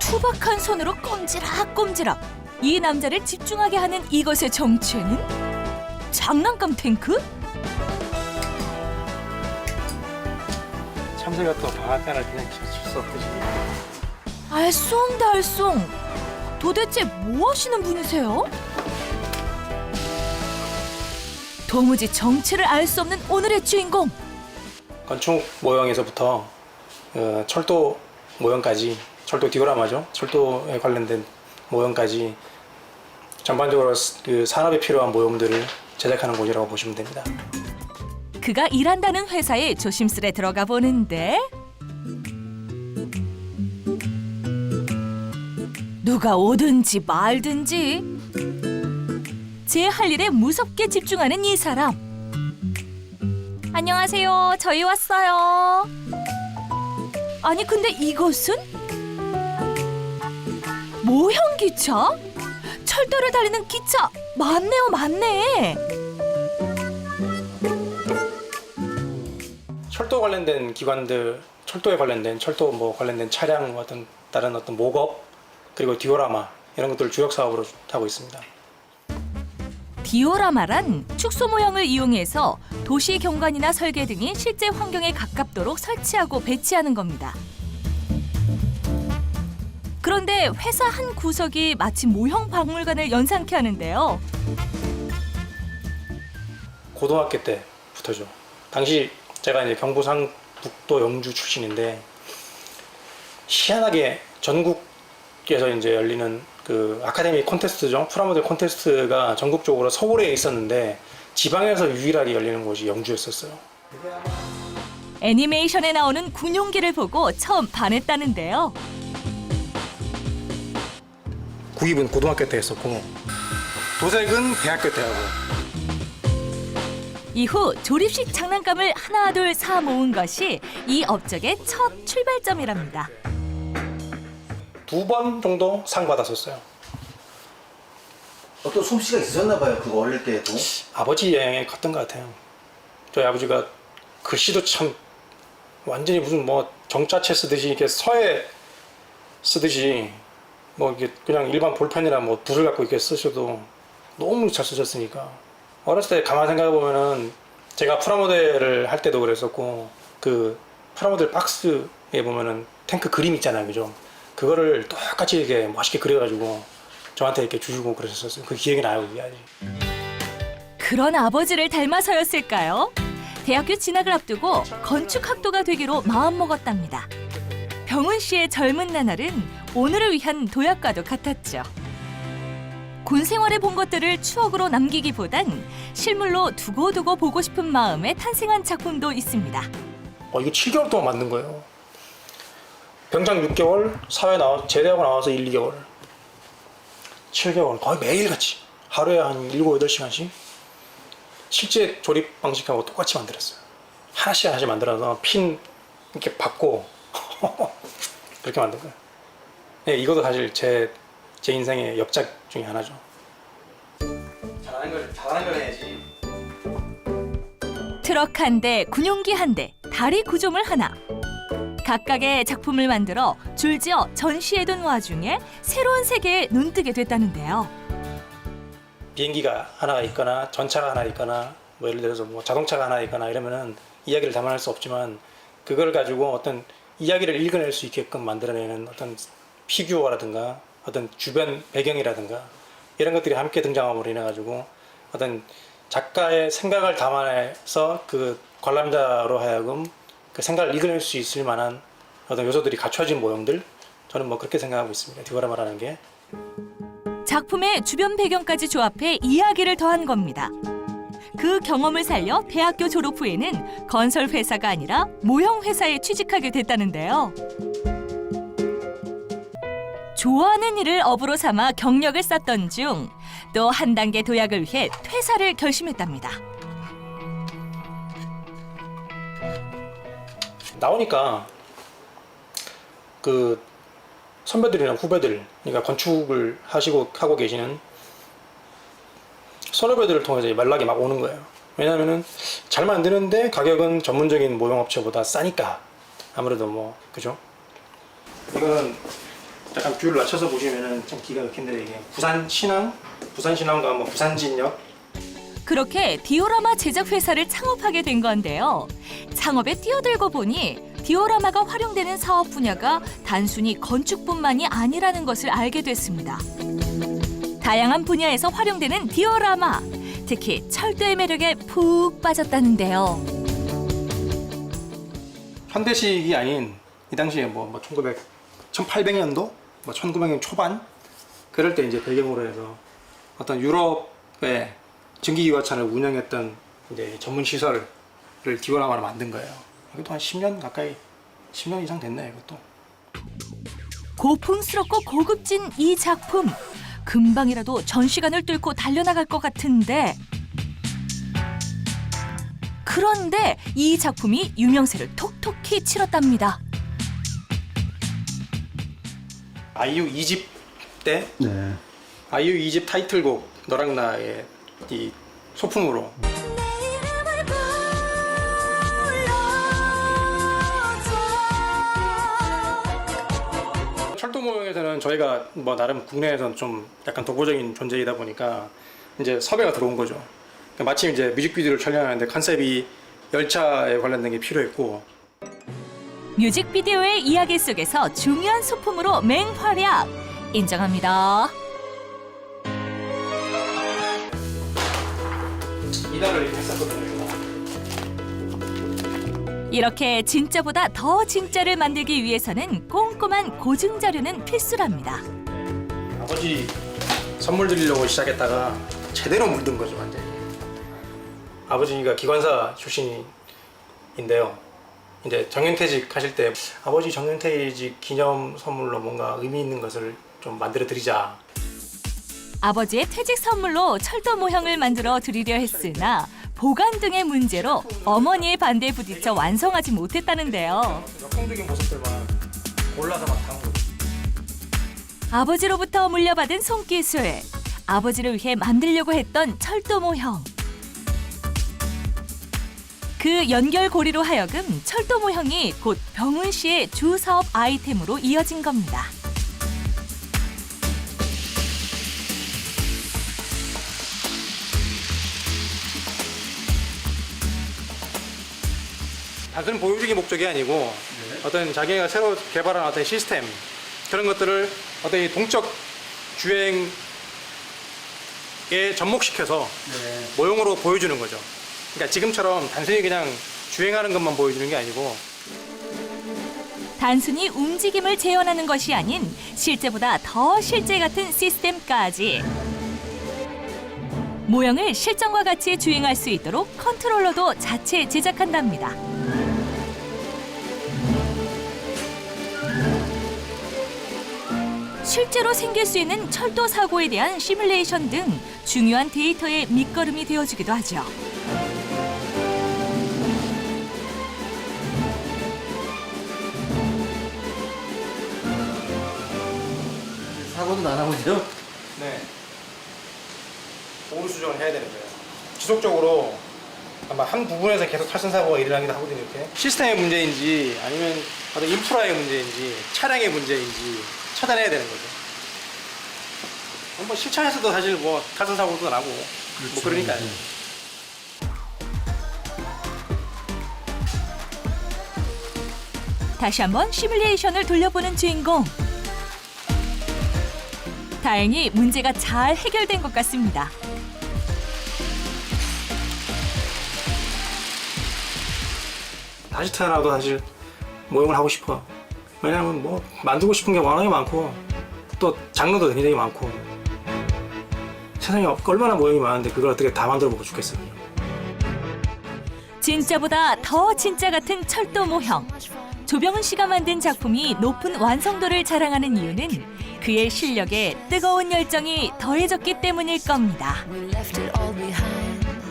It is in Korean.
투박한 손으로 꼼지락꼼지락. 이 남자를 집중하게 하는 이것의 정체는? 장난감 탱크? 참새가 또 방앗간을 그냥 칠 수 없듯이. 알쏭달쏭. 도대체 뭐 하시는 분이세요? 도무지 정체를 알 수 없는 오늘의 주인공. 건축 모형에서부터 철도 모형까지, 철도 디오라마죠. 철도에 관련된 모형까지 전반적으로 그 산업에 필요한 모형들을 제작하는 곳이라고 보시면 됩니다. 그가 일한다는 회사에 조심스레 들어가 보는데 누가 오든지 말든지 제 할 일에 무섭게 집중하는 이 사람. 안녕하세요. 저희 왔어요. 아니 근데 이것은? 모형 기차? 철도를 달리는 기차 맞네요, 맞네. 철도 관련된 기관들, 철도에 관련된 철도 뭐 관련된 차량 어떤 다른 어떤 목업 그리고 디오라마 이런 것들을 주력 사업으로 하고 있습니다. 디오라마란 축소 모형을 이용해서 도시 경관이나 설계 등이 실제 환경에 가깝도록 설치하고 배치하는 겁니다. 그런데 회사 한 구석이 마치 모형 박물관을 연상케 하는데요. 고등학교 때부터죠. 당시 제가 이제 경부상북도 영주 출신인데 희한하게 전국에서 이제 열리는 그 아카데미 콘테스트죠. 프라모델 콘테스트가 전국적으로 서울에 있었는데 지방에서 유일하게 열리는 곳이 영주였었어요. 애니메이션에 나오는 군용기를 보고 처음 반했다는데요. 구입은 고등학교 때 했었고 도색은 대학교 때 하고. 이후 조립식 장난감을 하나 둘 사 모은 것이 이 업적의 첫 출발점이랍니다. 2번 정도 상 받았었어요. 어떤 솜씨가 있었나 봐요. 그거 어릴 때도. 아버지 영향이 컸던 것 같아요. 저희 아버지가 글씨도 참 완전히 무슨 뭐 정자체 쓰듯이 이렇게 서예 쓰듯이 뭐 이게 그냥 일반 볼펜이나 뭐 붓을 갖고 이렇게 쓰셔도 너무 잘 쓰셨으니까. 어렸을 때 가만 생각해 보면은 제가 프라모델을 할 때도 그랬었고 그 프라모델 박스에 보면은 탱크 그림 있잖아요, 그죠? 그거를 똑같이 이렇게 멋있게 그려가지고 저한테 이렇게 주시고 그러셨었어요. 그 기억이 나요, 그게 아직. 그런 아버지를 닮아서였을까요? 대학교 진학을 앞두고 건축학도가 되기로 마음먹었답니다. 병훈 씨의 젊은 나날은 오늘을 위한 도약과도 같았죠. 군 생활에 본 것들을 추억으로 남기기보단 실물로 두고두고 보고 싶은 마음에 탄생한 작품도 있습니다. 이거 7개월 동안 만든 거예요. 병장 6개월, 사회 제대하고 나와서 1, 2개월. 7개월, 거의 매일같이. 하루에 한 7, 8시간씩. 실제 조립 방식하고 똑같이 만들었어요. 하나씩 하나씩 만들어서 핀 이렇게 받고 그렇게 만든 거예요. 네, 이것도 사실 제 인생의 역작 중에 하나죠. 잘하는 걸 해야지. 트럭 한 대, 군용기 한 대, 다리 구조물 하나. 각각의 작품을 만들어 줄지어 전시해둔 와중에 새로운 세계에 눈뜨게 됐다는데요. 비행기가 하나 있거나 전차가 하나 있거나 뭐 예를 들어서 뭐 자동차가 하나 있거나 이러면은 이야기를 담아낼 수 없지만 그걸 가지고 어떤 이야기를 읽어낼 수 있게끔 만들어내는 어떤 피규어라든가 어떤 주변 배경이라든가 이런 것들이 함께 등장함으로 인해 가지고 어떤 작가의 생각을 담아내서 그 관람자로 하여금 그 생각을 읽어낼 수 있을 만한 어떤 요소들이 갖춰진 모형들, 저는 뭐 그렇게 생각하고 있습니다. 디오라마라는 게. 작품의 주변 배경까지 조합해 이야기를 더한 겁니다. 그 경험을 살려 대학교 졸업 후에는 건설 회사가 아니라 모형 회사에 취직하게 됐다는데요. 좋아하는 일을 업으로 삼아 경력을 쌓던 중 또 한 단계 도약을 위해 퇴사를 결심했답니다. 나오니까 그 선배들이나 후배들, 그러니까 건축을 하고 계시는 선후배들을 통해서 연락이 막 오는 거예요. 왜냐면은 잘 만드는데 가격은 전문적인 모형업체보다 싸니까. 아무래도 뭐 그죠? 이거는 약간 뷰를 낮춰서 보시면은 좀 기가 막힌데 이게 부산신항과 뭐 부산진역 그렇게 디오라마 제작 회사를 창업하게 된 건데요. 창업에 뛰어들고 보니 디오라마가 활용되는 사업 분야가 단순히 건축뿐만이 아니라는 것을 알게 됐습니다. 다양한 분야에서 활용되는 디오라마, 특히 철도의 매력에 푹 빠졌다는데요. 현대식이 아닌 이 당시에 뭐 1800년도, 뭐 1900년 초반 그럴 때 이제 배경으로 해서 어떤 유럽의 증기기관차를 운영했던 이제 전문 시설을 디오라마로 만든 거예요. 이것도 한 10년 가까이, 10년 이상 됐네 이것도. 고풍스럽고 고급진 이 작품. 금방이라도 전시관을 뚫고 달려나갈 것 같은데. 그런데 이 작품이 유명세를 톡톡히 치렀답니다. 아이유 2집 때 네. 아이유 2집 타이틀곡 너랑 나의 이 소품으로 철도 모형에서는 저희가 뭐 나름 국내에서는 좀 약간 독보적인 존재이다 보니까 이제 섭외가 들어온 거죠. 그러니까 마침 이제 뮤직비디오를 촬영하는데 컨셉이 열차에 관련된 게 필요했고 뮤직비디오의 이야기 속에서 중요한 소품으로 맹활약. 인정합니다. 이날을 이렇게 했었거든요. 이렇게 진짜보다 더 진짜를 만들기 위해서는 꼼꼼한 고증 자료는 필수랍니다. 아버지 선물 드리려고 시작했다가 제대로 물든 거죠 완전히. 아버지가 기관사 출신인데요. 이제 정년퇴직 하실 때 아버지 정년퇴직 기념 선물로 뭔가 의미 있는 것을 좀 만들어 드리자. 아버지의 퇴직 선물로 철도 모형을 만들어 드리려 했으나 보관 등의 문제로 어머니의 반대에 부딪혀 완성하지 못했다는데요. 역동적인 모습들만 골라서 막 담은 거죠. 아버지로부터 물려받은 손기술. 아버지를 위해 만들려고 했던 철도 모형. 그 연결고리로 하여금 철도 모형이 곧 병훈 씨의 주 사업 아이템으로 이어진 겁니다. 단순히 보여주기 목적이 아니고 어떤 자기가 새로 개발한 어떤 시스템 그런 것들을 어떤 이 동적 주행에 접목시켜서 모형으로 보여주는 거죠. 그러니까 지금처럼 단순히 그냥 주행하는 것만 보여주는 게 아니고 단순히 움직임을 재현하는 것이 아닌 실제보다 더 실제 같은 시스템까지. 모형을 실전과 같이 주행할 수 있도록 컨트롤러도 자체 제작한답니다. 실제로 생길 수 있는 철도 사고에 대한 시뮬레이션 등 중요한 데이터의 밑거름이 되어주기도 하죠. 사고도 안 하고죠? 네. 오류 수정을 해야 되는 거예요. 지속적으로 아마 한 부분에서 계속 탈선 사고가 일어나기도 하거든요. 이렇게 시스템의 문제인지 아니면 어떤 인프라의 문제인지 차량의 문제인지 차단해야 되는 거죠. 뭐 실차에서도 사실 뭐 탈선 사고도 나고 뭐 그러니까요. 다시 한번 시뮬레이션을 돌려보는 주인공. 다행히 문제가 잘 해결된 것 같습니다. 다시 태어나도 사실 모형을 하고 싶어. 왜냐하면 뭐 만들고 싶은 게 워낙에 많고 또 장르도 굉장히 많고 세상에 얼마나 모형이 많은데 그걸 어떻게 다 만들어 보고 싶겠어요. 진짜보다 더 진짜 같은 철도 모형. 조병훈 씨가 만든 작품이 높은 완성도를 자랑하는 이유는 그의 실력에 뜨거운 열정이 더해졌기 때문일 겁니다. We left it all behind.